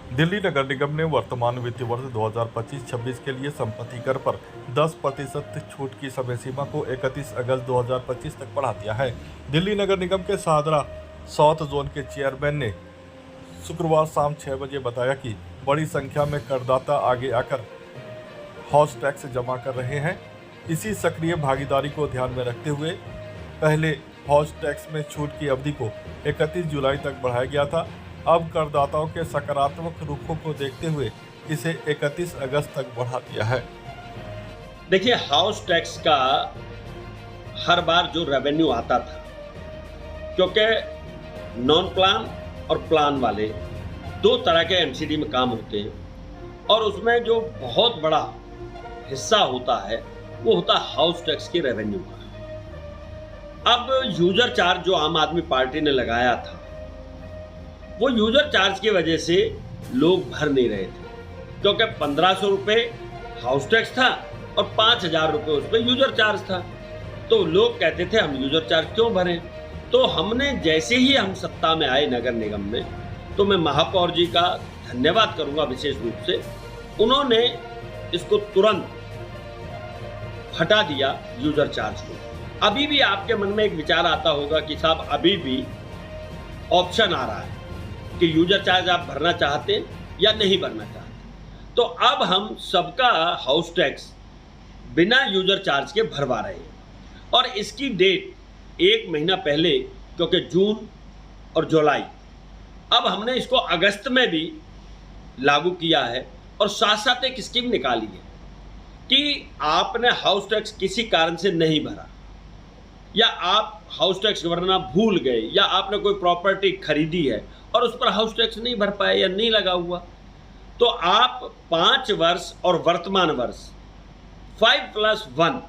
दिल्ली नगर निगम ने वर्तमान वित्तीय वर्ष 2025-26 के लिए संपत्ति कर पर 10% छूट की समय सीमा को 31 अगस्त 2025 तक बढ़ा दिया है। दिल्ली नगर निगम के शाहदरा साउथ जोन के चेयरमैन ने शुक्रवार शाम 6 बजे बताया कि बड़ी संख्या में करदाता आगे आकर हाउस टैक्स जमा कर रहे हैं। इसी सक्रिय भागीदारी को ध्यान में रखते हुए पहले हाउस टैक्स में छूट की अवधि को 31 जुलाई तक बढ़ाया गया था। अब करदाताओं के सकारात्मक रुखों को देखते हुए इसे 31 अगस्त तक बढ़ा दिया है। देखिए, हाउस टैक्स का हर बार जो रेवेन्यू आता था, क्योंकि नॉन प्लान और प्लान वाले दो तरह के एमसीडी में काम होते हैं और उसमें जो बहुत बड़ा हिस्सा होता है वो होता है हाउस टैक्स के रेवेन्यू का। अब यूजर चार्ज जो आम आदमी पार्टी ने लगाया था, वो यूजर चार्ज की वजह से लोग भर नहीं रहे थे, क्योंकि 1500 रुपये हाउस टैक्स था और 5000 रुपये उस पर यूजर चार्ज था। तो लोग कहते थे हम यूजर चार्ज क्यों भरें। तो हमने जैसे ही हम सत्ता में आए नगर निगम में, तो मैं महापौर जी का धन्यवाद करूंगा विशेष रूप से, उन्होंने इसको तुरंत हटा दिया यूजर चार्ज को। अभी भी आपके मन में एक विचार आता होगा कि साहब अभी भी ऑप्शन आ रहा है कि यूजर चार्ज आप भरना चाहते हैं या नहीं भरना चाहते। तो अब हम सबका हाउस टैक्स बिना यूजर चार्ज के भरवा रहे हैं और इसकी डेट 1 महीना पहले, क्योंकि जून और जुलाई, अब हमने इसको अगस्त में भी लागू किया है और साथ साथ एक स्कीम निकाली है कि आपने हाउस टैक्स किसी कारण से नहीं भरा या आप हाउस टैक्स भरना भूल गए या आपने कोई प्रॉपर्टी खरीदी है और उस पर हाउस टैक्स नहीं भर पाए या नहीं लगा हुआ, तो आप 5 वर्ष और वर्तमान वर्ष 5+1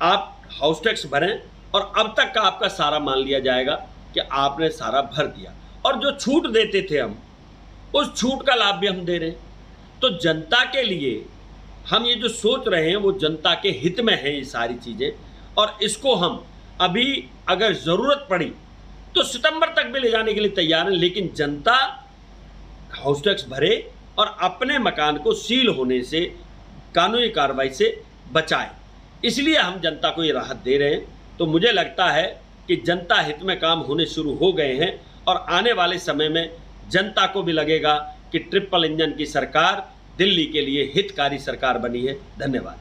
आप हाउस टैक्स भरें और अब तक का आपका सारा मान लिया जाएगा कि आपने सारा भर दिया। और जो छूट देते थे हम, उस छूट का लाभ भी हम दे रहे हैं। तो जनता के लिए हम ये जो सोच रहे हैं वो जनता के हित में है ये सारी चीज़ें, और इसको हम अभी अगर ज़रूरत पड़ी तो सितंबर तक भी ले जाने के लिए तैयार हैं, लेकिन जनता हाउस टैक्स भरे और अपने मकान को सील होने से, कानूनी कार्रवाई से बचाए। इसलिए हम जनता को ये राहत दे रहे हैं। तो मुझे लगता है कि जनता हित में काम होने शुरू हो गए हैं और आने वाले समय में जनता को भी लगेगा कि ट्रिपल इंजन की सरकार दिल्ली के लिए हितकारी सरकार बनी है। धन्यवाद।